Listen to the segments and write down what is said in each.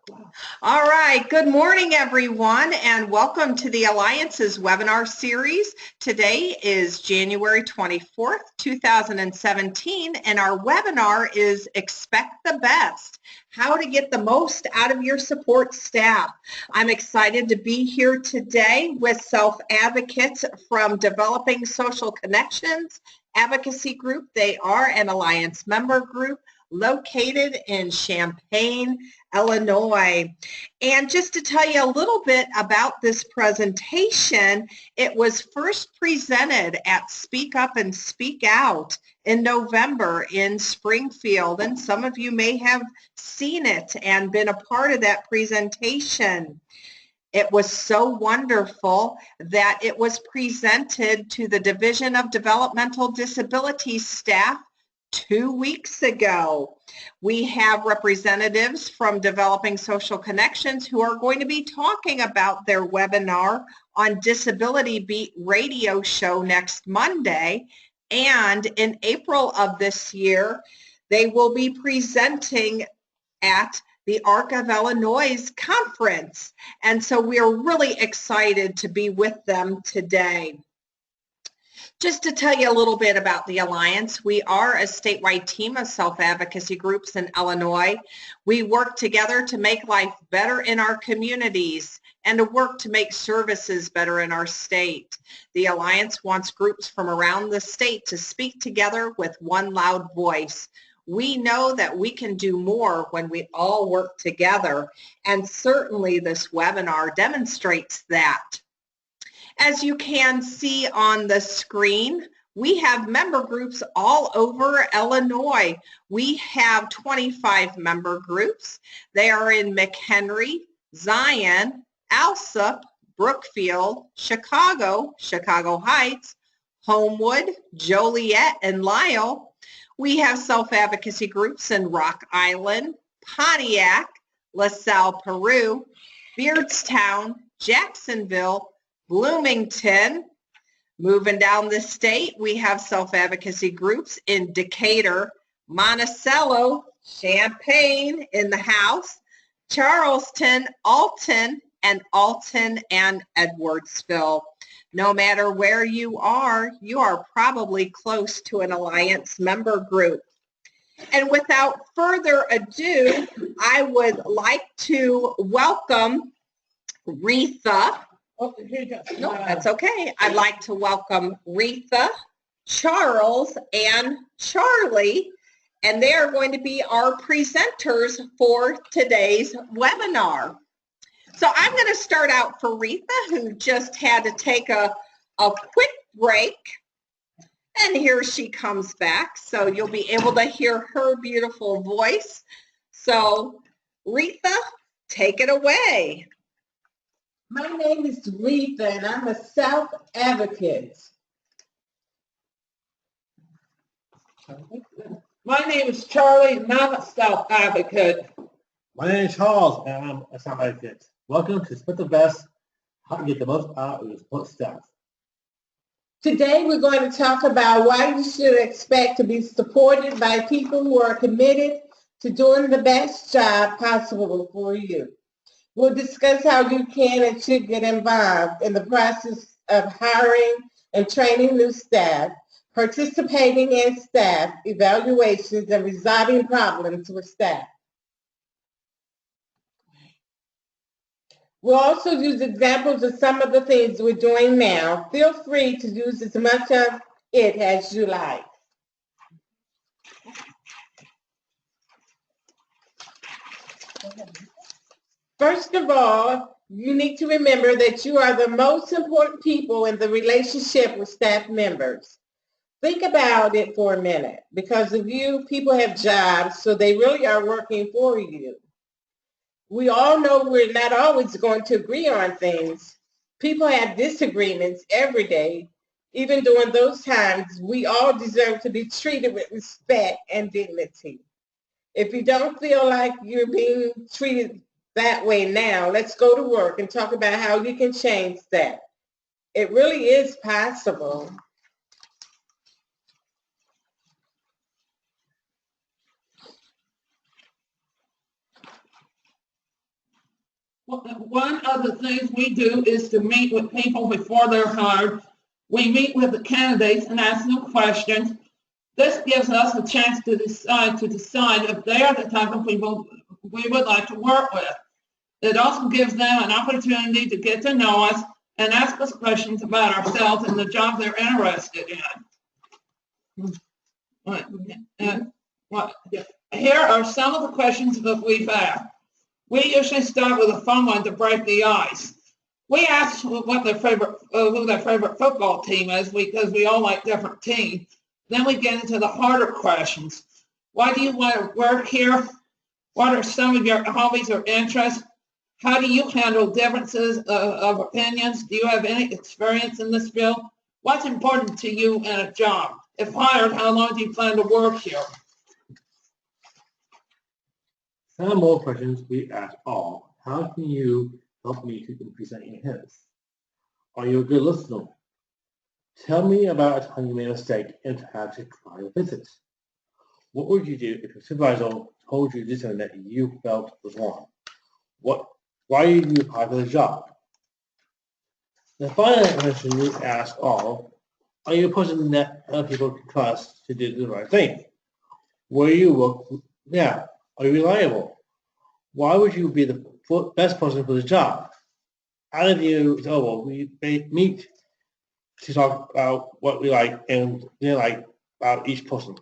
All right, good morning everyone and welcome to the Alliances webinar series. Today is January 24th, 2017 and our webinar is Expect the Best, how to get the most out of your support staff. I'm excited to be here today with self-advocates from Developing Social Connections Advocacy Group. They are an Alliance member group located in Champaign, Illinois. And just to tell you a little bit about this presentation, it was first presented at Speak Up and Speak Out in November in Springfield, and some of you may have seen it and been a part of that presentation. It was so wonderful that it was presented to the Division of Developmental Disabilities staff 2 weeks ago. We have representatives from Developing Social Connections who are going to be talking about their webinar on Disability Beat radio show next Monday. And in April of this year, they will be presenting at the ARC of Illinois conference. And so we are really excited to be with them today. Just to tell you a little bit about the Alliance, we are a statewide team of self-advocacy groups in Illinois. We work together to make life better in our communities and to work to make services better in our state. The Alliance wants groups from around the state to speak together with one loud voice. We know that we can do more when we all work together, and certainly this webinar demonstrates that. As you can see on the screen, we have member groups all over Illinois. We have 25 member groups. They are in McHenry, Zion, Alsop, Brookfield, Chicago, Chicago Heights, Homewood, Joliet, and Lisle. We have self-advocacy groups in Rock Island, Pontiac, LaSalle, Peru, Beardstown, Jacksonville, Bloomington. Moving down the state, we have self-advocacy groups in Decatur, Monticello, Champaign in the house, Charleston, Alton and Edwardsville. No matter where you are probably close to an Alliance member group. And without further ado, I would like to welcome Retha. Oh, here you go. No, that's okay. I'd like to welcome Retha, Charles, and Charlie, and they are going to be our presenters for today's webinar. So I'm going to start out for Retha, who just had to take a quick break, and here she comes back. So you'll be able to hear her beautiful voice. So Retha, take it away. My name is Retha, and I'm a self-advocate. My name is Charlie, and I'm a self-advocate. My name is Charles, and I'm a self-advocate. Welcome to Expect the Best, how to get the most out of your support staff. Today, we're going to talk about why you should expect to be supported by people who are committed to doing the best job possible for you. We'll discuss how you can and should get involved in the process of hiring and training new staff, participating in staff evaluations, and resolving problems with staff. We'll also use examples of some of the things we're doing now. Feel free to use as much of it as you like. First of all, you need to remember that you are the most important people in the relationship with staff members. Think about it for a minute. Because of you, people have jobs, so they really are working for you. We all know we're not always going to agree on things. People have disagreements every day. Even during those times, we all deserve to be treated with respect and dignity. If you don't feel like you're being treated that way now, let's go to work and talk about how you can change that. It really is possible. One of the things we do is to meet with people before they're hired. We meet with the candidates and ask them questions. This gives us a chance to decide if they are the type of people we would like to work with. It also gives them an opportunity to get to know us and ask us questions about ourselves and the job they're interested in. Here are some of the questions that we've asked. We usually start with a fun one to break the ice. We ask what their who their favorite football team is, because we all like different teams. Then we get into the harder questions. Why do you want to work here? What are some of your hobbies or interests? How do you handle differences of opinions? Do you have any experience in this field? What's important to you in a job? If hired, how long do you plan to work here? Some more questions we ask all. How can you help me to increase my enhance? Are you a good listener? Tell me about a time you made a mistake and had to try to fix it. What would you do if your supervisor told you to do something that you felt was wrong? Why did you apply for the job? The final question we ask all, are you a person that other people can trust to do the right thing? Where you work now, are you reliable? Why would you be the best person for the job? How did you, we meet to talk about what we like and didn't like about each person.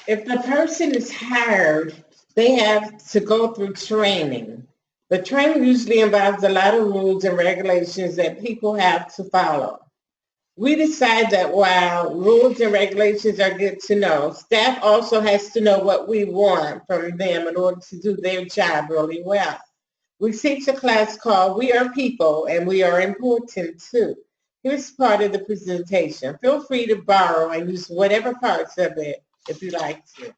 If the person is hired, they have to go through training. The training usually involves a lot of rules and regulations that people have to follow. We decide that while rules and regulations are good to know, staff also has to know what we want from them in order to do their job really well. We teach a class called We Are People, and we are important too. Here's part of the presentation. Feel free to borrow and use whatever parts of it if you like to.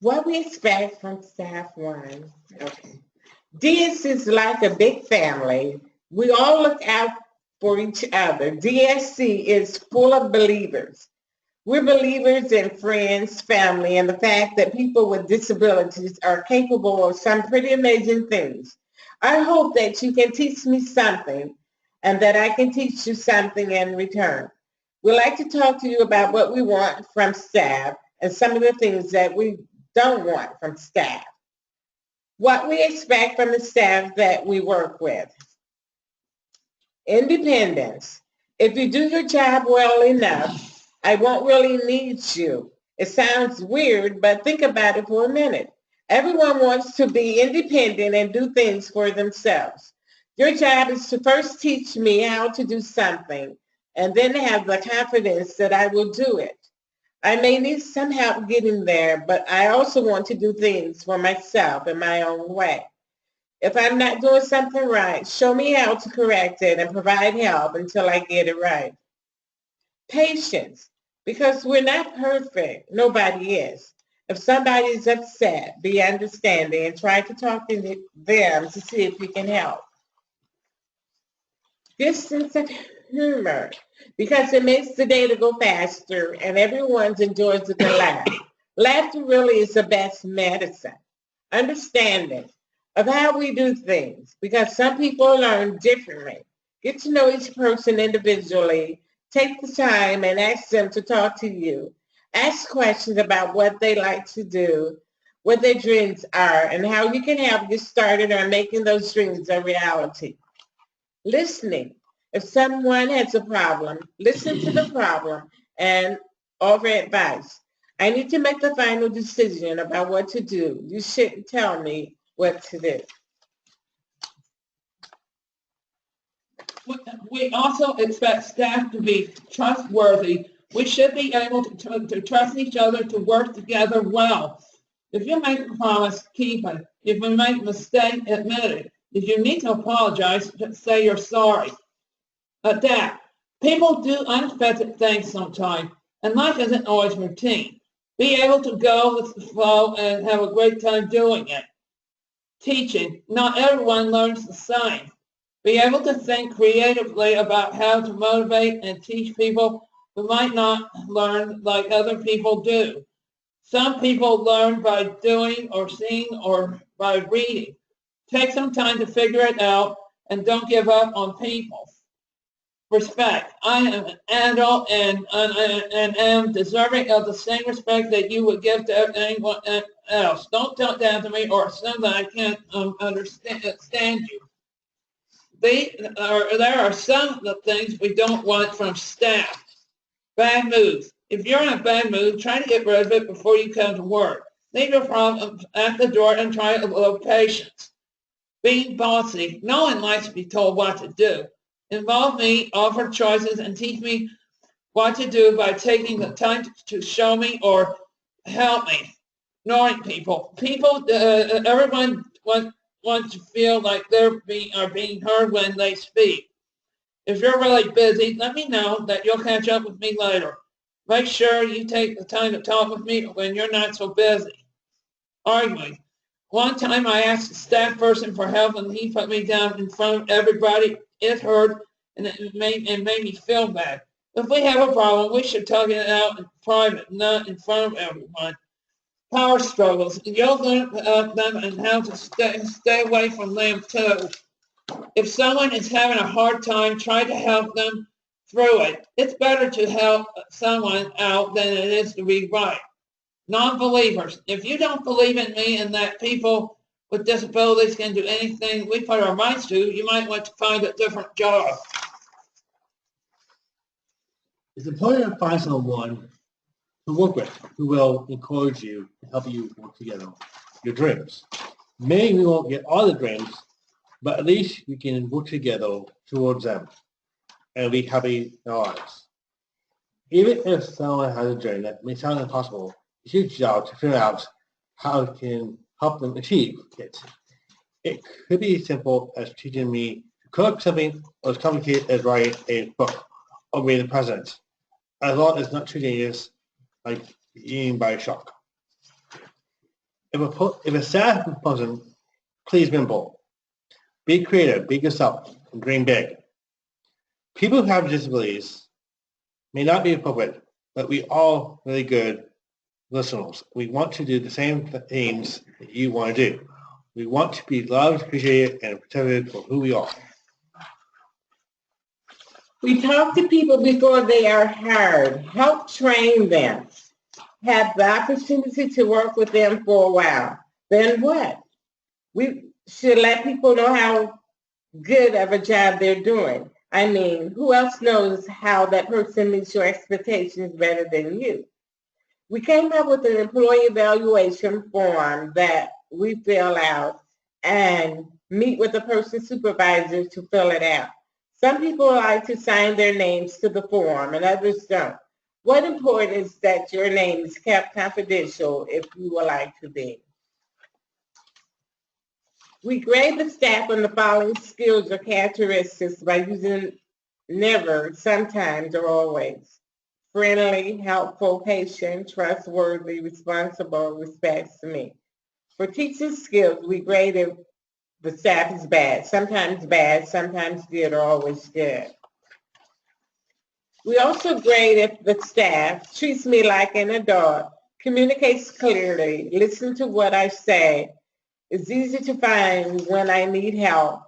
What we expect from staff one. Okay. DS is like a big family. We all look out for each other. DSC is full of believers. We're believers in friends, family, and the fact that people with disabilities are capable of some pretty amazing things. I hope that you can teach me something and that I can teach you something in return. We'd like to talk to you about what we want from staff and some of the things that we don't want from staff. What we expect from the staff that we work with. Independence. If you do your job well enough, I won't really need you. It sounds weird, but think about it for a minute. Everyone wants to be independent and do things for themselves. Your job is to first teach me how to do something and then have the confidence that I will do it. I may need some help getting there, but I also want to do things for myself in my own way. If I'm not doing something right, show me how to correct it and provide help until I get it right. Patience, because we're not perfect. Nobody is. If somebody is upset, be understanding and try to talk to them to see if you can help. Distance and humor, because it makes the day to go faster and everyone enjoys a good laugh. Laughter really is the best medicine. Understanding of how we do things, because some people learn differently. Get to know each person individually. Take the time and ask them to talk to you. Ask questions about what they like to do, what their dreams are, and how you can help get started on making those dreams a reality. Listening. If someone has a problem, listen to the problem and offer advice. I need to make the final decision about what to do. You shouldn't tell me what to do. We also expect staff to be trustworthy. We should be able to trust each other to work together well. If you make a promise, keep it. If you make a mistake, admit it. If you need to apologize, just say you're sorry. Adapt. People do unexpected things sometimes, and life isn't always routine. Be able to go with the flow and have a great time doing it. Teaching. Not everyone learns the same. Be able to think creatively about how to motivate and teach people who might not learn like other people do. Some people learn by doing or seeing or by reading. Take some time to figure it out and don't give up on people. Respect. I am an adult and am deserving of the same respect that you would give to anyone else. Don't talk down to me or assume that I can't understand you. There are some of the things we don't want from staff. Bad moods. If you're in a bad mood, try to get rid of it before you come to work. Leave your problems at the door and try a little patience. Being bossy. No one likes to be told what to do. Involve me, offer choices, and teach me what to do by taking the time to show me or help me. Ignoring people. Everyone wants to feel like are being heard when they speak. If you're really busy, let me know that you'll catch up with me later. Make sure you take the time to talk with me when you're not so busy. Arguing. One time I asked a staff person for help and he put me down in front of everybody. It hurt and it made me feel bad. If we have a problem, we should talk it out in private, not in front of everyone. Power struggles. You'll learn them and how to stay away from them too. If someone is having a hard time, try to help them through it. It's better to help someone out than it is to be right. Non-believers. If you don't believe in me and that people with disabilities can do anything we put our minds to, you might want to find a different job. It's important to find someone to work with who will encourage you and help you work together your dreams. Maybe we won't get all the dreams, but at least we can work together towards them and be happy in our lives. Even if someone has a dream that may sound impossible, it's your job to figure out how it can help them achieve it. It could be as simple as teaching me to cook something or as complicated as writing a book or being the president, as long as not too dangerous like eating by a shark. If a staff person, please be bold. Be creative, be yourself, and dream big. People who have disabilities may not be appropriate, but we all really good listeners. We want to do the same things that you want to do. We want to be loved, appreciated, and protected for who we are. We talk to people before they are hired, help train them, have the opportunity to work with them for a while. Then what? We should let people know how good of a job they're doing. I mean, who else knows how that person meets your expectations better than you? We came up with an employee evaluation form that we fill out and meet with the person's supervisor to fill it out. Some people like to sign their names to the form and others don't. What's important is that your name is kept confidential if you would like to be. We grade the staff on the following skills or characteristics by using never, sometimes, or always. Friendly, helpful, patient, trustworthy, responsible, respects me. For teaching skills, we grade if the staff is bad, sometimes good, or always good. We also grade if the staff treats me like an adult, communicates clearly, listens to what I say, is easy to find when I need help,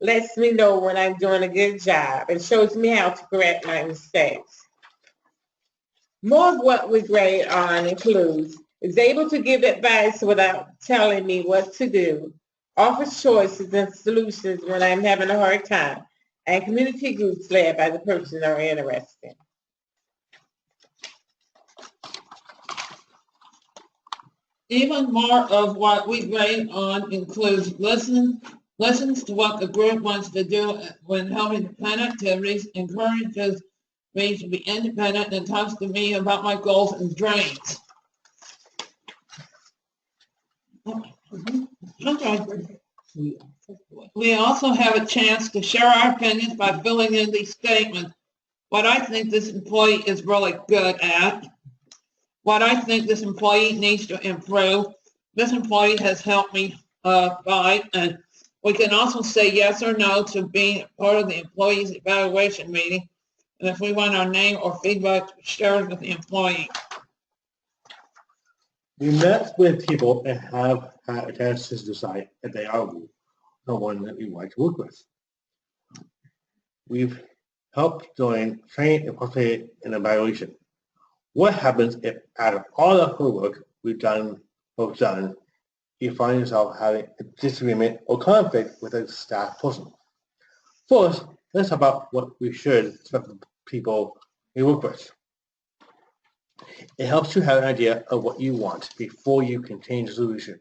lets me know when I'm doing a good job, and shows me how to correct my mistakes. More of what we grade on includes is able to give advice without telling me what to do, offers choices and solutions when I'm having a hard time, and community groups led by the person are interested. Even more of what we grade on includes listens to what the group wants to do when helping to plan activities, encourages me to be independent, and talks to me about my goals and dreams. We also have a chance to share our opinions by filling in these statements. What I think this employee is really good at. What I think this employee needs to improve. This employee has helped me by, and we can also say yes or no to being part of the employee's evaluation meeting. and if we want our name or feedback shared with the employee. We met with people and have had a chance to decide if they are someone that we would like to work with. We've helped join, train, and participate in evaluation. What happens if out of all the hard work we've done, you find yourself having a disagreement or conflict with a staff person? First, let's talk about what we should expect from people we work with. It helps you have an idea of what you want before you can change the solution.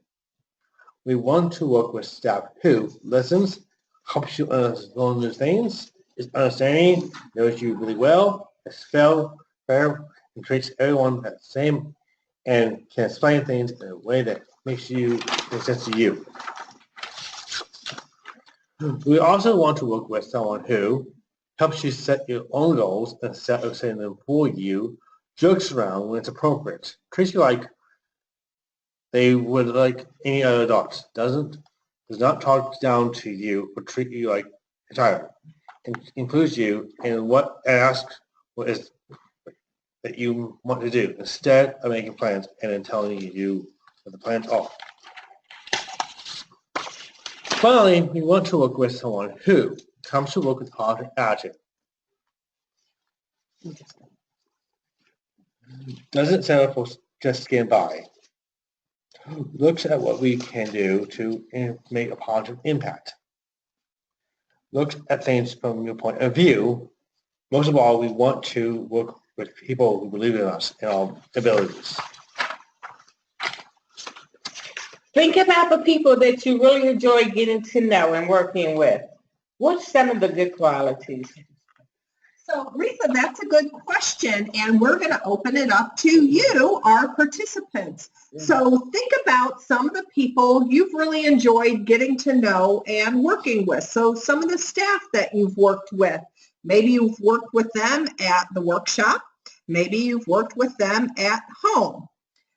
We want to work with staff who listens, helps you understand, is understanding, knows you really well, is fair, and treats everyone the same, and can explain things in a way that makes sense to you. We also want to work with someone who helps you set your own goals instead of setting them for you, jokes around when it's appropriate, treats you like they would like any other adults, does not talk down to you or treat you like a child, includes you in what asks what is that you want to do instead of making plans and then telling you what the plans are. Finally, we want to work with someone who comes to work with a positive attitude. Doesn't settle for just getting by. Looks at what we can do to make a positive impact. Looks at things from your point of view. Most of all, we want to work with people who believe in us and our abilities. Think about the people that you really enjoy getting to know and working with. What's some of the good qualities? So, Rita, that's a good question, and we're going to open it up to you, our participants. So think about some of the people you've really enjoyed getting to know and working with. So some of the staff that you've worked with, maybe you've worked with them at the workshop, maybe you've worked with them at home.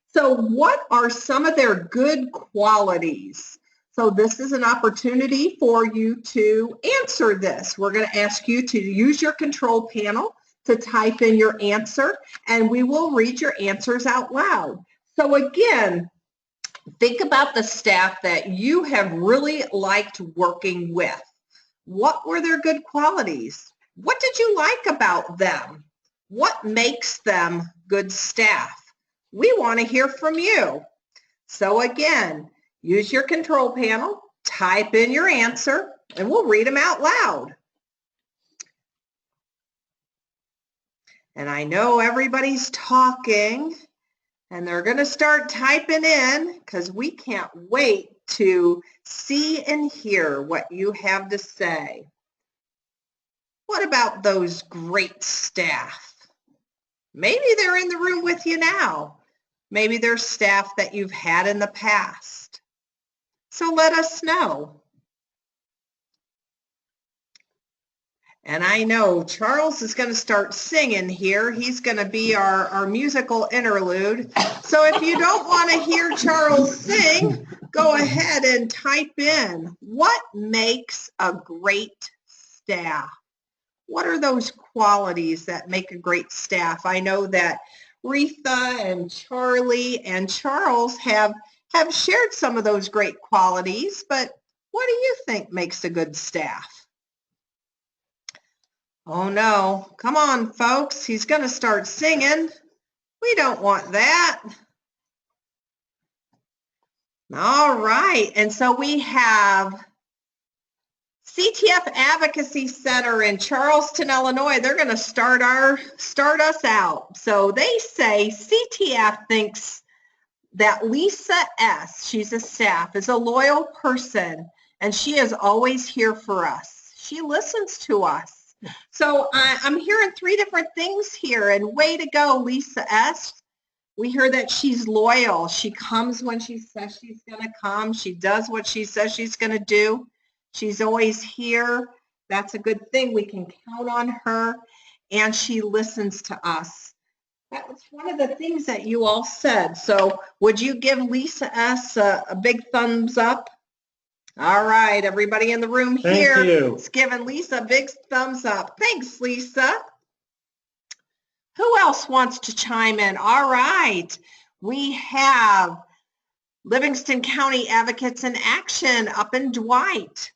So what are some of their good qualities? So this is an opportunity for you to answer this. We're going to ask you to use your control panel to type in your answer, and we will read your answers out loud. So again, think about the staff that you have really liked working with. What were their good qualities? What did you like about them? What makes them good staff? We want to hear from you. So again, use your control panel, type in your answer, and we'll read them out loud. And I know everybody's talking, and they're going to start typing in because we can't wait to see and hear what you have to say. What about those great staff? Maybe they're in the room with you now. Maybe they're staff that you've had in the past. So let us know. And I know Charles is going to start singing here. He's going to be our musical interlude. So if you don't want to hear Charles sing, go ahead and type in, what makes a great staff? What are those qualities that make a great staff? I know that Retha and Charlie and Charles have shared some of those great qualities, but what do you think makes a good staff? Oh no, come on folks, he's going to start singing. We don't want that. All right, and so we have CTF Advocacy Center in Charleston, Illinois. They're going to start us out. So they say CTF thinks that Lisa S., she's a staff, is a loyal person, and she is always here for us. She listens to us. So I'm hearing three different things here, and way to go, Lisa S. We hear that she's loyal. She comes when she says she's going to come. She does what she says she's going to do. She's always here. That's a good thing. We can count on her, and she listens to us. That was one of the things that you all said. So would you give Lisa S. a big thumbs up? All right, everybody in the room here is giving Lisa a big thumbs up. Thanks, Lisa. else wants to chime in? All right. We have Livingston County Advocates in Action up in Dwight.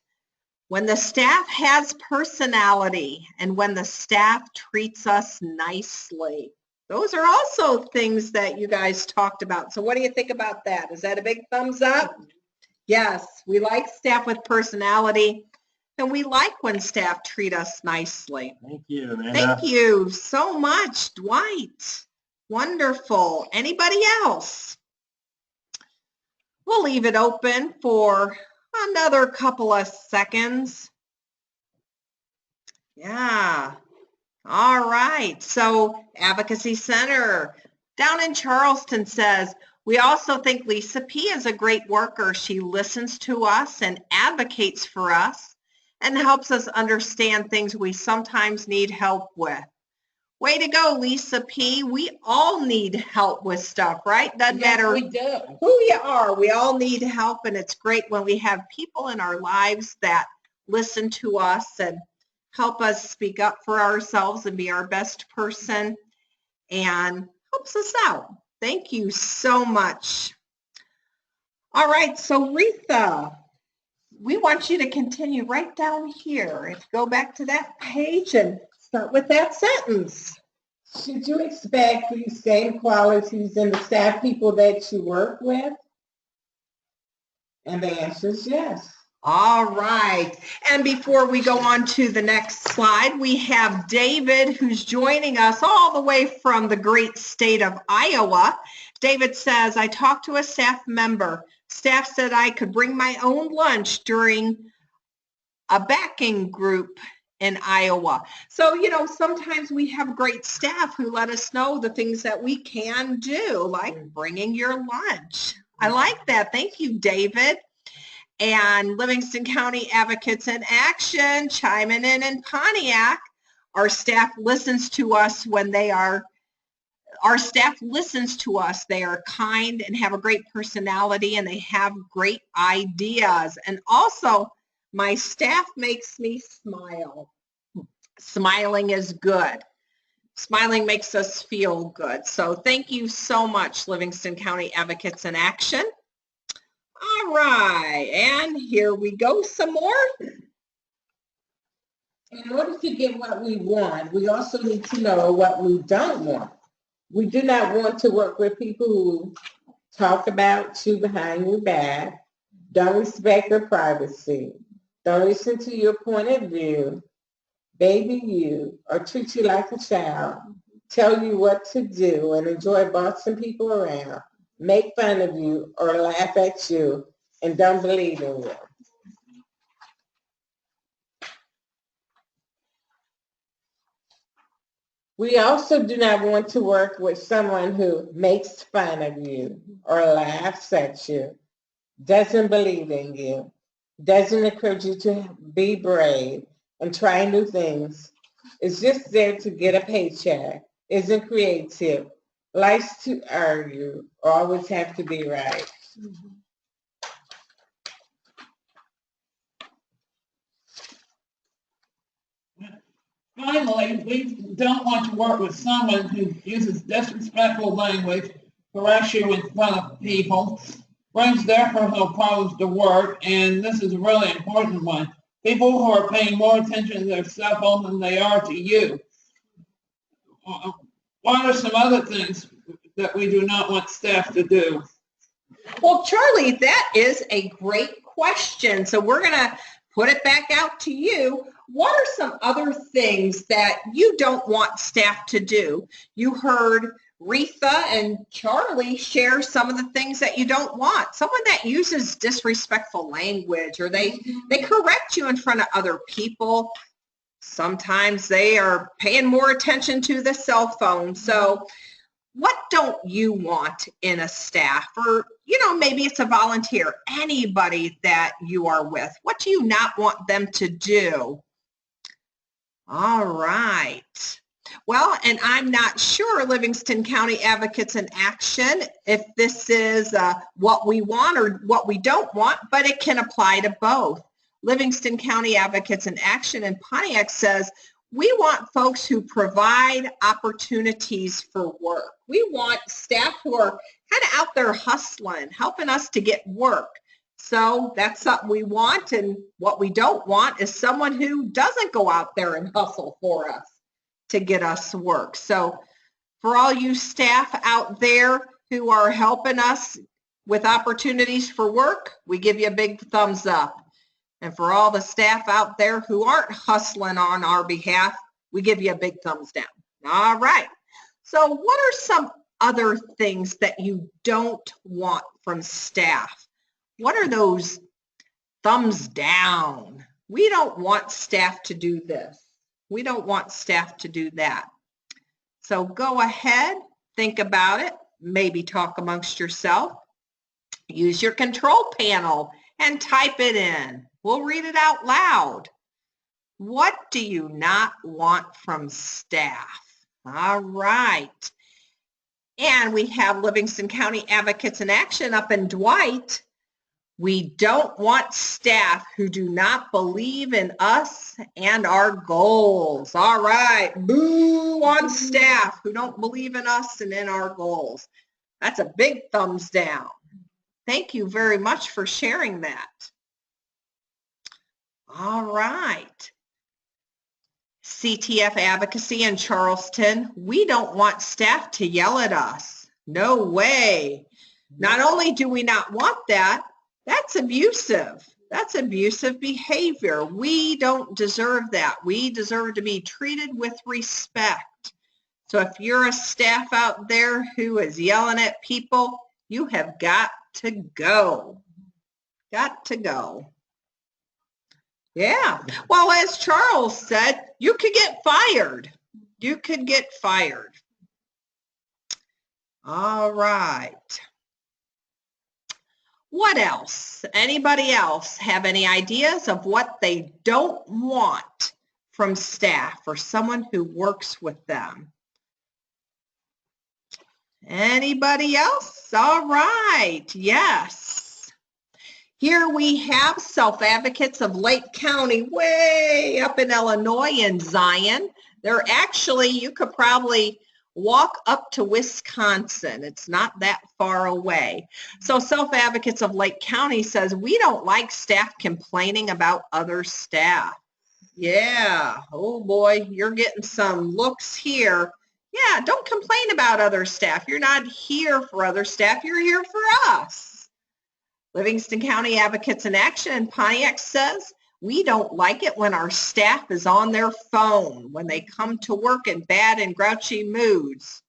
When the staff has personality and when the staff treats us nicely. Those are also things that you guys talked about. So what do you think about that? Is that a big thumbs up? Yes, we like staff with personality, and we like when staff treat us nicely. Thank you, Amanda. Thank you so much, Dwight. Wonderful. Anybody else? We'll leave it open for another couple of seconds. Yeah. All right. So Advocacy Center down in Charleston says, we also think Lisa P. is a great worker. She listens to us and advocates for us and helps us understand things we sometimes need help with. Way to go, Lisa P. We all need help with stuff, right? Doesn't matter we do. who you are. We all need help, and it's great when we have people in our lives that listen to us and help us speak up for ourselves and be our best person and helps us out. Thank you so much. All right, so Retha, we want you to continue right down here. If you go back to that page and start with that sentence. Should you expect these same qualities in the staff people that you work with? And the answer is yes. All right. And before we go on to the next slide, we have David, who's joining us all the way from the great state of Iowa. David says, I talked to a staff member. Staff said I could bring my own lunch during a backing group in Iowa. So, you know, sometimes we have great staff who let us know the things that we can do, like bringing your lunch. I like that. Thank you, David. And Livingston County Advocates in Action chiming in Pontiac. Our staff listens to us when they are, our staff listens to us. They are kind and have a great personality and they have great ideas. And also, my staff makes me smile. Smiling is good. Smiling makes us feel good. So thank you so much, Livingston County Advocates in Action. All right, and here we go some more. In order to get what we want, we also need to know what we don't want. We do not want to work with people who talk about you behind your back, don't respect your privacy, don't listen to your point of view, baby you, or treat you like a child, tell you what to do, and enjoy bossing people around, make fun of you, or laugh at you, and don't believe in you. We also do not want to work with someone who makes fun of you or laughs at you, doesn't believe in you, doesn't encourage you to be brave and try new things, is just there to get a paycheck, isn't creative, likes to argue, or always have to be right. Finally, we don't want to work with someone who uses disrespectful language, corrects you in front of people, brings their personal problems to work, and this is a really important one. People who are paying more attention to their cell phone than they are to you. What are some other things that we do not want staff to do? Well, Charlie, that is a great question. So we're going to put it back out to you. What are some other things that you don't want staff to do? You heard Retha and Charlie share some of the things that you don't want. Someone that uses disrespectful language, or they correct you in front of other people. Sometimes they are paying more attention to the cell phone. So what don't you want in a staff? Or, you know, maybe it's a volunteer, anybody that you are with. What do you not want them to do? All right. Well, and I'm not sure, Livingston County Advocates in Action, if this is what we want or what we don't want, but it can apply to both. Livingston County Advocates in Action in Pontiac says, We want folks who provide opportunities for work. We want staff who are kind of out there hustling, helping us to get work. So that's something we want, and what we don't want is someone who doesn't go out there and hustle for us to get us work. So for all you staff out there who are helping us with opportunities for work, we give you a big thumbs up. And for all the staff out there who aren't hustling on our behalf, we give you a big thumbs down. All right. So what are some other things that you don't want from staff? What are those thumbs down? We don't want staff to do this. We don't want staff to do that. So go ahead, think about it, maybe talk amongst yourself. Use your control panel and type it in. We'll read it out loud. What do you not want from staff? All right. And we have Livingston County Advocates in Action up in Dwight. We don't want staff who do not believe in us and our goals. All right. Boo on staff who don't believe in us and in our goals. That's a big thumbs down. Thank you very much for sharing that. All right. CTF Advocacy in Charleston, we don't want staff to yell at us. No way. Not only do we not want that, that's abusive. That's abusive behavior. We don't deserve that. We deserve to be treated with respect. So if you're a staff out there who is yelling at people, you have got to go. Got to go. Yeah. Well, as Charles said, you could get fired. You could get fired. All right. What else? Anybody else have any ideas of what they don't want from staff or someone who works with them? Anybody else? All right. Yes. Here we have Self-Advocates of Lake County, way up in Illinois in Zion. They're actually, you could probably walk up to Wisconsin. It's not that far away. So Self-Advocates of Lake County says, we don't like staff complaining about other staff. Yeah, oh boy, you're getting some looks here. Yeah, don't complain about other staff. You're not here for other staff. You're here for us. Livingston County Advocates in Action in Pontiac says, we don't like it when our staff is on their phone, when they come to work in bad and grouchy moods,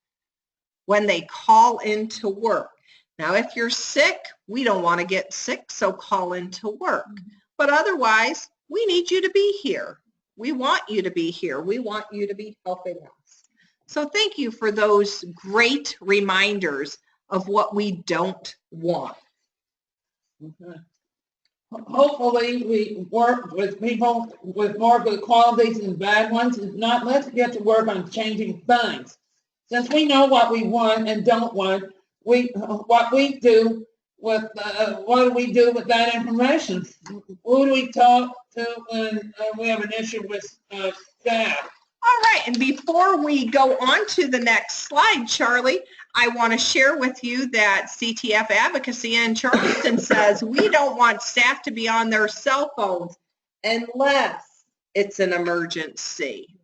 when they call into work. Now, if you're sick, we don't want to get sick, so call into work. But otherwise, we need you to be here. We want you to be here. We want you to be helping us. So thank you for those great reminders of what we don't want. Hopefully we work with people with more good qualities than bad ones. If not, let's get to work on changing things. Since we know what we want and don't want, what do we do with that information? Who do we talk to when we have an issue with staff? All right, and before we go on to the next slide, Charlie, I want to share with you that CTF Advocacy in Charleston says we don't want staff to be on their cell phones unless it's an emergency.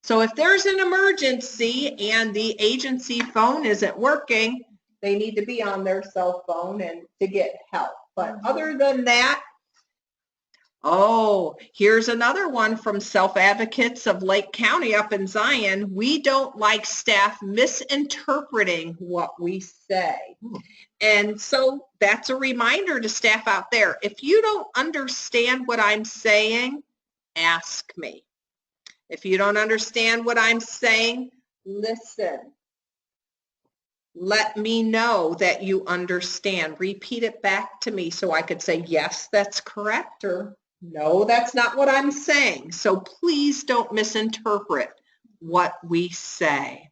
So if there's an emergency and the agency phone isn't working, they need to be on their cell phone and to get help. But other than that, oh, here's another one from Self-Advocates of Lake County up in Zion. We don't like staff misinterpreting what we say. And so that's a reminder to staff out there. If you don't understand what I'm saying, ask me. If you don't understand what I'm saying, listen. Let me know that you understand. Repeat it back to me so I could say, yes, that's correct, or no, that's not what I'm saying. So please don't misinterpret what we say.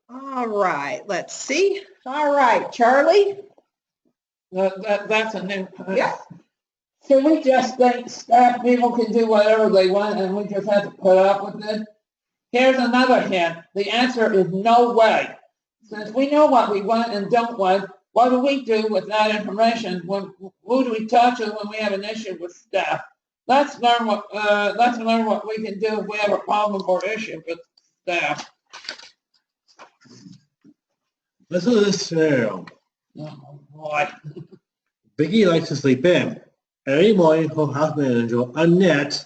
All right, let's see. All right, Charlie. That's a new. Yeah. So we just think staff people can do whatever they want and we just have to put up with it? Here's another hint. The answer is no way. Since we know what we want and don't want, what do we do with that information? Who do we talk to when we have an issue with staff? Let's learn what we can do if we have a problem or issue with staff. Listen to this scenario. Oh, boy. Vicky likes to sleep in. Every morning, her house manager, Annette,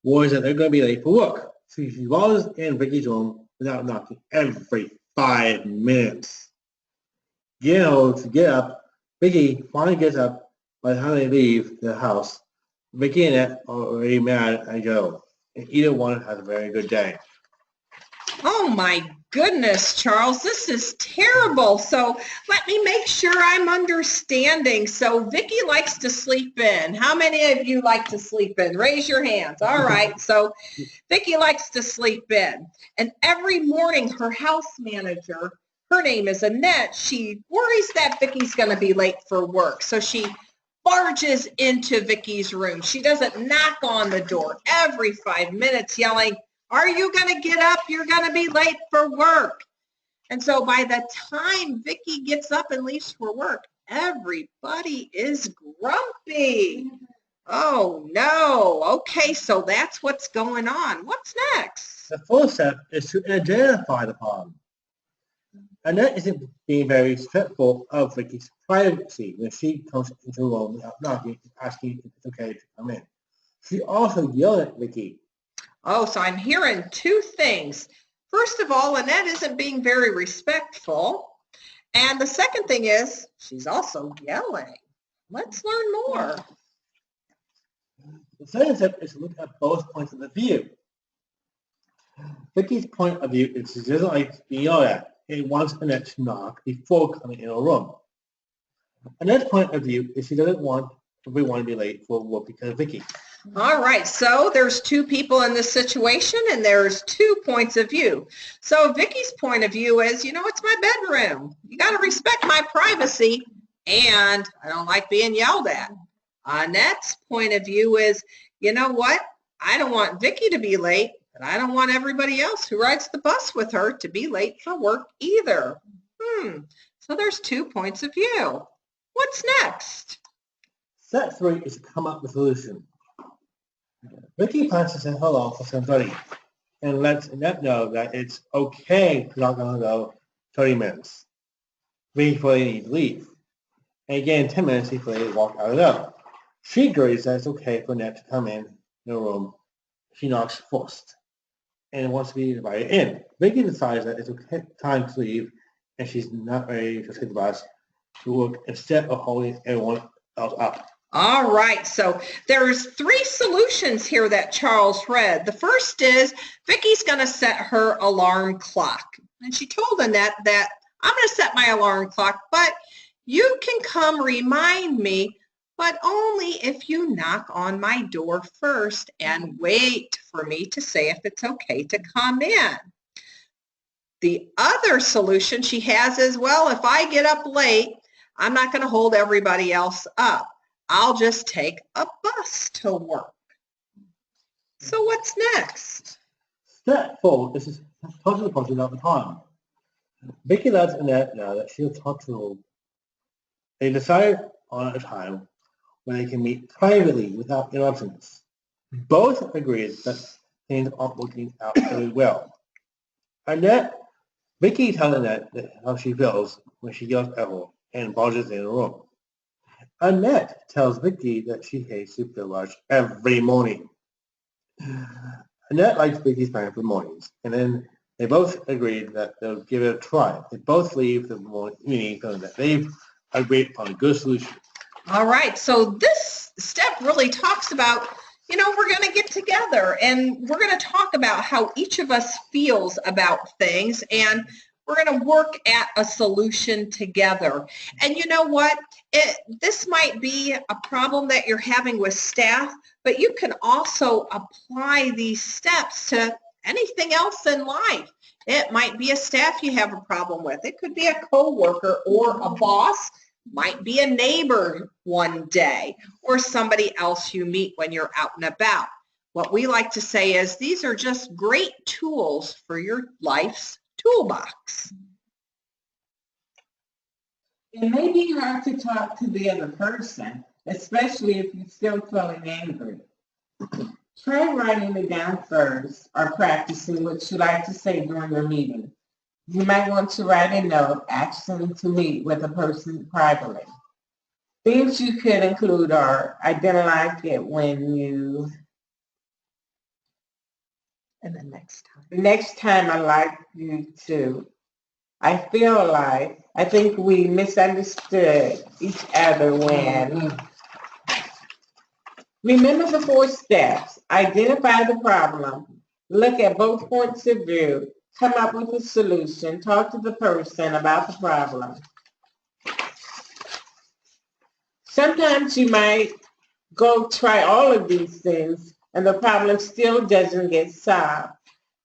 worries that they're going to be late for work. So she wanders in Vicky's room without knocking every 5 minutes. Getting her to get up, Vicky finally gets up by the time they leave the house. Vicky and Annette are already mad at Joe, and either one has a very good day. Oh my goodness, Charles, this is terrible. So let me make sure I'm understanding. So Vicky likes to sleep in. How many of you like to sleep in? Raise your hands. All right. So Vicky likes to sleep in. And every morning her house manager, her name is Annette, she worries that Vicky's going to be late for work. So she barges into Vicky's room. She doesn't knock on the door every 5 minutes yelling, "Are you going to get up? You're going to be late for work." And so by the time Vicky gets up and leaves for work, everybody is grumpy. Oh no. Okay, so that's what's going on. What's next? The first step is to identify the problem. Annette isn't being very respectful of Vicky's privacy when she comes into the room without knocking and asking if it's okay to come in. She also yelled at Vicky. Oh, so I'm hearing two things. First of all, Annette isn't being very respectful. And the second thing is she's also yelling. Let's learn more. The second step is to look at both points of the view. Vicky's point of view is she doesn't like being yelled at. It wants Annette to knock before coming in her room. Annette's point of view is she doesn't want everyone to be late for work because of Vicky. All right, so there's two people in this situation and there's 2 points of view. So Vicky's point of view is, it's my bedroom. You got to respect my privacy and I don't like being yelled at. Annette's point of view is, you know what? I don't want Vicky to be late, but I don't want everybody else who rides the bus with her to be late for work either. So there's 2 points of view. What's next? Step 3 is to come up with a solution. Vicky plans to say hello for 7:30 and lets Annette know that it's okay to not going to go 30 minutes before they need to leave. And again, 10 minutes before they walk out of the door. She agrees that it's okay for Annette to come in the room. She knocks first and wants to be invited in. Vicky decides that it's okay time to leave and she's not ready to take the bus to work instead of holding everyone else up. All right, so there's 3 solutions here that Charles read. The first is Vicky's going to set her alarm clock. And she told Annette that I'm going to set my alarm clock, but you can come remind me, but only if you knock on my door first and wait for me to say if it's okay to come in. The other solution she has is, well, if I get up late, I'm not going to hold everybody else up. I'll just take a bus to work. So what's next? Step 4 is to talk to the person about the time. Vicky lets Annette know that she'll talk to her. They decide on a time when they can meet privately without interruptions. Both agree that things aren't working out very well. Vicky tells Annette how she feels when she yells at her and barges in the room. Annette tells Vicky that she hates to feel rushed every morning. Annette likes Vicky's plan for mornings, and then they both agreed that they'll give it a try. They both leave the meeting feeling that they've agreed on a good solution. All right, so this step really talks about, we're going to get together and we're going to talk about how each of us feels about things, and we're going to work at a solution together. And you know what? This might be a problem that you're having with staff, but you can also apply these steps to anything else in life. It might be a staff you have a problem with. It could be a coworker or a boss. Might be a neighbor one day or somebody else you meet when you're out and about. What we like to say is these are just great tools for your life's toolbox. It may be hard to talk to the other person, especially if you're still feeling angry. Try writing it down first or practicing what you like to say during your meeting. You might want to write a note asking to meet with a person privately. Things you could include are, I didn't like it when you... And the next time. Next time I'd like you to. I think we misunderstood each other when. Remember the 4 steps. Identify the problem. Look at both points of view. Come up with a solution. Talk to the person about the problem. Sometimes you might go try all of these things and the problem still doesn't get solved.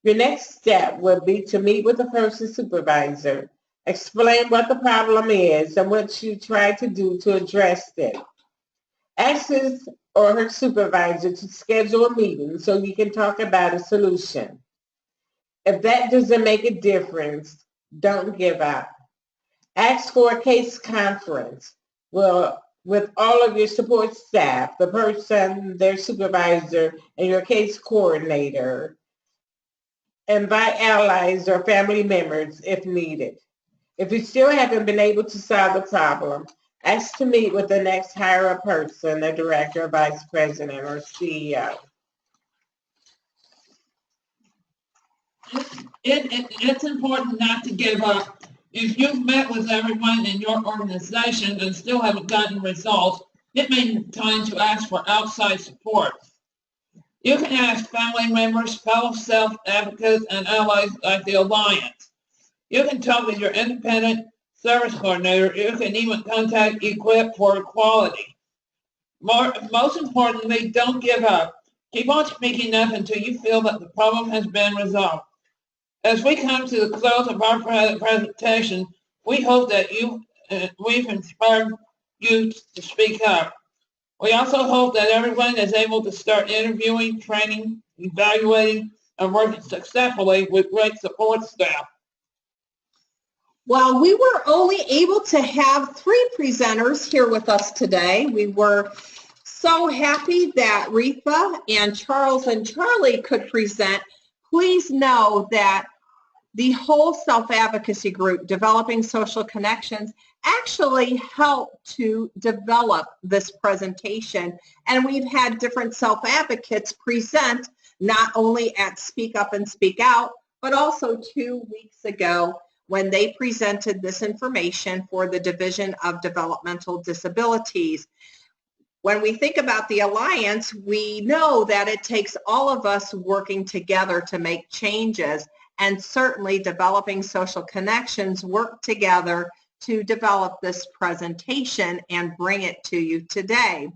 Your next step will be to meet with the person's supervisor. Explain what the problem is and what you try to do to address it. Ask his or her supervisor to schedule a meeting so you can talk about a solution. If that doesn't make a difference, don't give up. Ask for a case conference. Well, with all of your support staff, the person, their supervisor, and your case coordinator. Invite allies or family members if needed. If you still haven't been able to solve the problem, ask to meet with the next higher person, the director, vice president, or CEO. It's important not to give up. If you've met with everyone in your organization and still haven't gotten results, it may be time to ask for outside support. You can ask family members, fellow self-advocates, and allies like the Alliance. You can talk with your independent service coordinator. You can even contact Equip for Equality. Most importantly, don't give up. Keep on speaking up until you feel that the problem has been resolved. As we come to the close of our presentation, we hope that we've inspired you to speak up. We also hope that everyone is able to start interviewing, training, evaluating, and working successfully with great support staff. Well, we were only able to have 3 presenters here with us today. We were so happy that Retha and Charles and Charlie could present. Please know that the whole self-advocacy group, Developing Social Connections, actually helped to develop this presentation. And we've had different self-advocates present not only at Speak Up and Speak Out, but also 2 weeks ago when they presented this information for the Division of Developmental Disabilities. When we think about the Alliance, we know that it takes all of us working together to make changes, and certainly Developing Social Connections work together to develop this presentation and bring it to you today.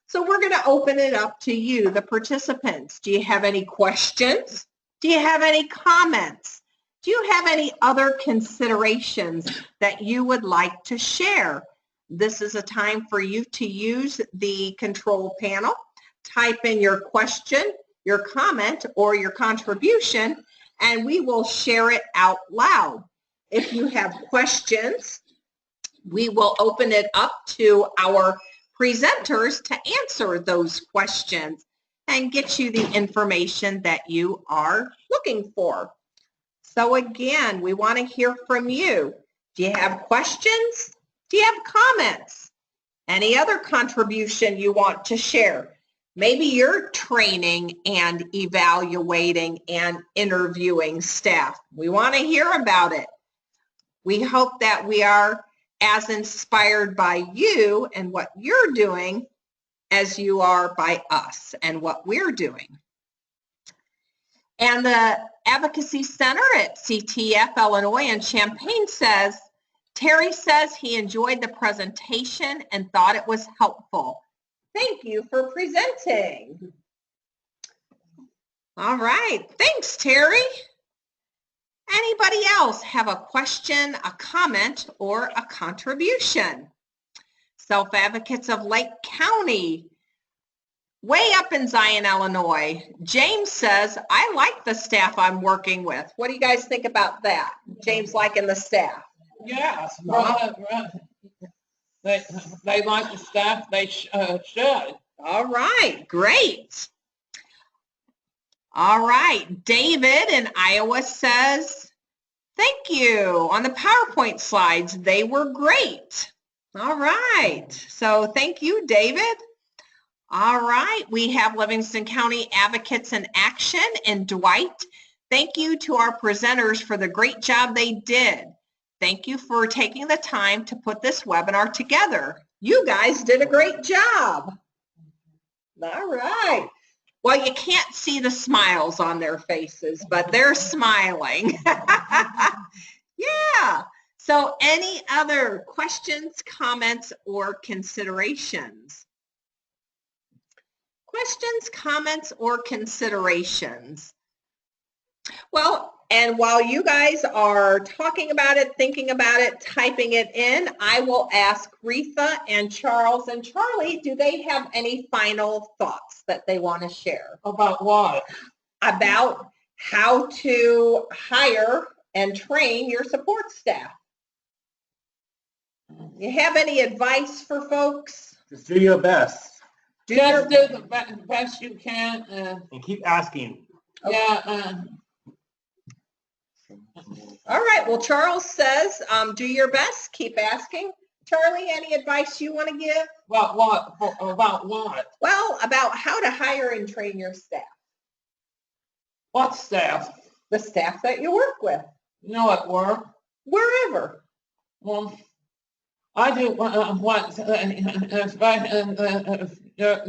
So we're going to open it up to you, the participants. Do you have any questions? Do you have any comments? Do you have any other considerations that you would like to share? This is a time for you to use the control panel, type in your question, your comment, or your contribution, and we will share it out loud. If you have questions, we will open it up to our presenters to answer those questions and get you the information that you are looking for. So again, we want to hear from you. Do you have questions? Do you have comments? Any other contribution you want to share? Maybe you're training and evaluating and interviewing staff. We want to hear about it. We hope that we are as inspired by you and what you're doing as you are by us and what we're doing. And the Advocacy Center at CTF Illinois in Champaign says, Terry says he enjoyed the presentation and thought it was helpful. Thank you for presenting. All right, thanks, Terry. Anybody else have a question, a comment, or a contribution? Self-Advocates of Lake County, way up in Zion, Illinois. James says, I like the staff I'm working with. What do you guys think about that? James liking the staff? Yes, right. They like the staff, they should. All right, great. All right, David in Iowa says, thank you. On the PowerPoint slides, they were great. All right, so thank you, David. All right, we have Livingston County Advocates in Action, and Dwight, thank you to our presenters for the great job they did. Thank you for taking the time to put this webinar together. You guys did a great job. All right. Well, you can't see the smiles on their faces, but they're smiling. Yeah. So any other questions, comments, or considerations? Questions, comments, or considerations? Well, and while you guys are talking about it, thinking about it, typing it in, I will ask Retha and Charles and Charlie, do they have any final thoughts that they want to share? About what? About how to hire and train your support staff. You have any advice for folks? Just do your best. Just do the best you can. And keep asking. Yeah. All right. Well, Charles says, do your best. Keep asking. Charlie, any advice you want to give? About what? About what? Well, about how to hire and train your staff. What staff? The staff that you work with. You know, at work. Wherever. Well, I do what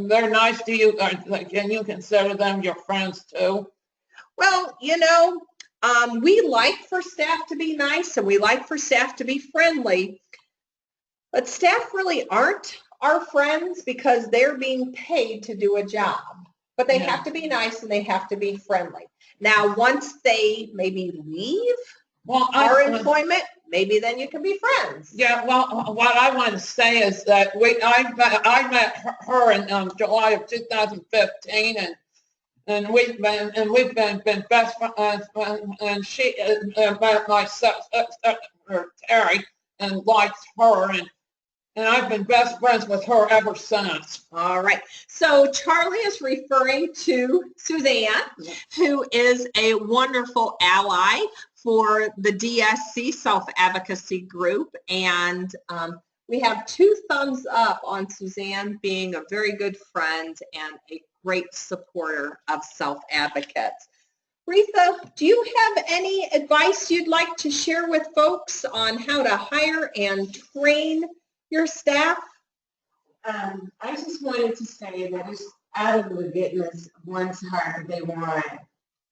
they're nice to you. Can you consider them your friends too? Well, you know, we like for staff to be nice and we like for staff to be friendly, but staff really aren't our friends because they're being paid to do a job. But they have to be nice and they have to be friendly. Now, once they maybe leave our employment, maybe then you can be friends. Yeah, well, what I want to say is that I met her in July of 2015, and we've been best friends, and she met my sister Terry and likes her, and I've been best friends with her ever since. All right. So Charlie is referring to Suzanne, who is a wonderful ally for the DSC Self-Advocacy Group. And we have 2 thumbs up on Suzanne being a very good friend and a great supporter of self-advocates. Retha, do you have any advice you'd like to share with folks on how to hire and train your staff? I just wanted to say that it's out of the goodness of one's heart they want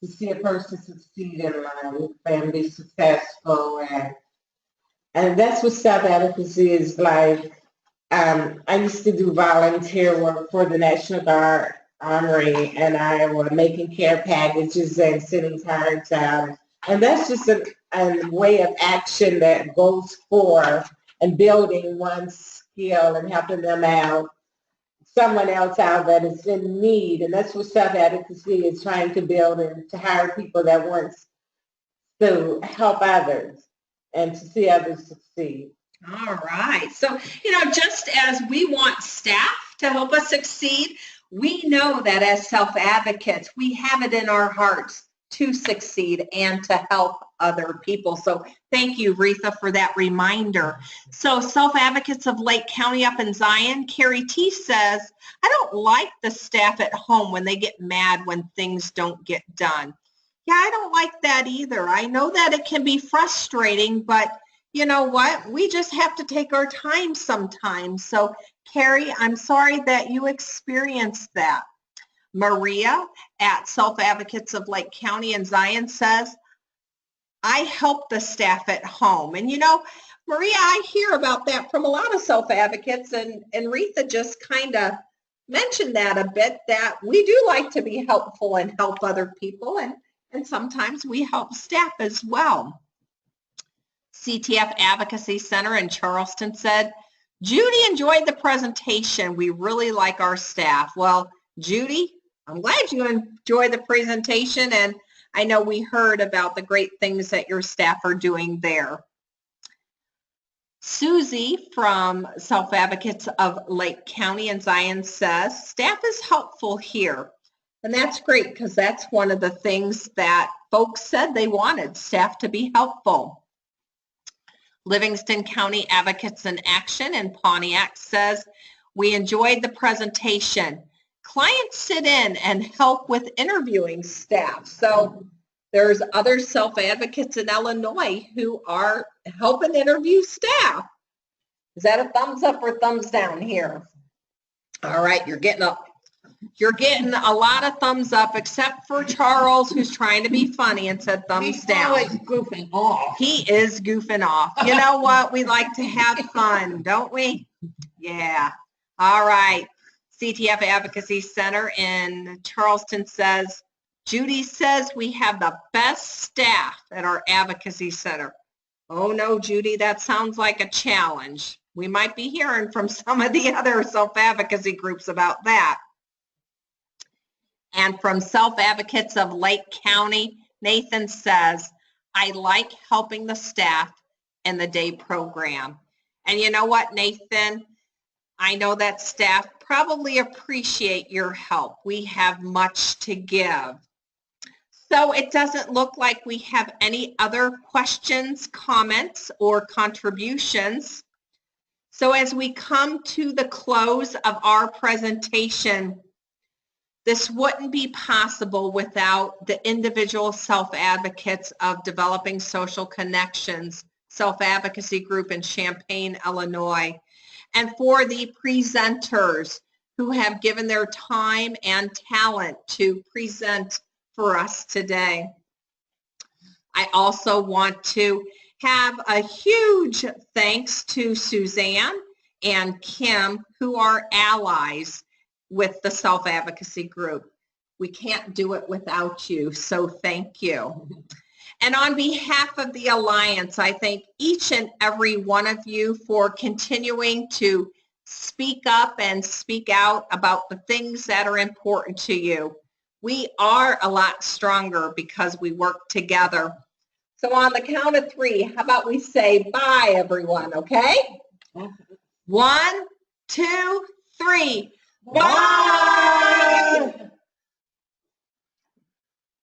to see a person succeed in life and be successful, and that's what self-advocacy is like. I used to do volunteer work for the National Guard Armory, and I was making care packages and sending cards out, and that's just a way of action that goes for and building one's skill and helping them out, someone else out that is in need. And that's what self-advocacy is, trying to build and to hire people that want to help others and to see others succeed. All right. So, you know, just as we want staff to help us succeed, we know that as self-advocates, we have it in our hearts to succeed and to help other people. So thank you, Retha, for that reminder. So Self-Advocates of Lake County up in Zion, Carrie T says, I don't like the staff at home when they get mad when things don't get done. Yeah, I don't like that either. I know that it can be frustrating, but you know what? We just have to take our time sometimes. So Carrie, I'm sorry that you experienced that. Maria at Self-Advocates of Lake County in Zion says, I help the staff at home. And you know, Maria, I hear about that from a lot of self-advocates, and Retha just kind of mentioned that a bit, that we do like to be helpful and help other people, and sometimes we help staff as well. CTF Advocacy Center in Charleston said, Judy enjoyed the presentation. We really like our staff. Well, Judy, I'm glad you enjoyed the presentation, and I know we heard about the great things that your staff are doing there. Susie from Self-Advocates of Lake County in Zion says, staff is helpful here. And that's great because that's one of the things that folks said they wanted, staff to be helpful. Livingston County Advocates in Action in Pontiac says, we enjoyed the presentation. Clients sit in and help with interviewing staff. So there's other self-advocates in Illinois who are helping interview staff. Is that a thumbs up or thumbs down here? All right, you're getting a lot of thumbs up, except for Charles, who's trying to be funny and said thumbs down. He's always goofing off. He is goofing off. You know what? We like to have fun, don't we? Yeah. All right. CTF Advocacy Center in Charleston says, Judy says we have the best staff at our advocacy center. Oh no, Judy, that sounds like a challenge. We might be hearing from some of the other self-advocacy groups about that. And from Self-Advocates of Lake County, Nathan says, I like helping the staff in the day program. And you know what, Nathan? I know that staff probably appreciate your help. We have much to give. So it doesn't look like we have any other questions, comments, or contributions. So as we come to the close of our presentation, this wouldn't be possible without the individual self-advocates of Developing Social Connections Self-Advocacy Group in Champaign, Illinois, and for the presenters who have given their time and talent to present for us today. I also want to have a huge thanks to Suzanne and Kim, who are allies with the Self-Advocacy Group. We can't do it without you, so thank you. And on behalf of the Alliance, I thank each and every one of you for continuing to speak up and speak out about the things that are important to you. We are a lot stronger because we work together. So on the count of three, how about we say bye, everyone, okay? 1, 2, 3. Bye!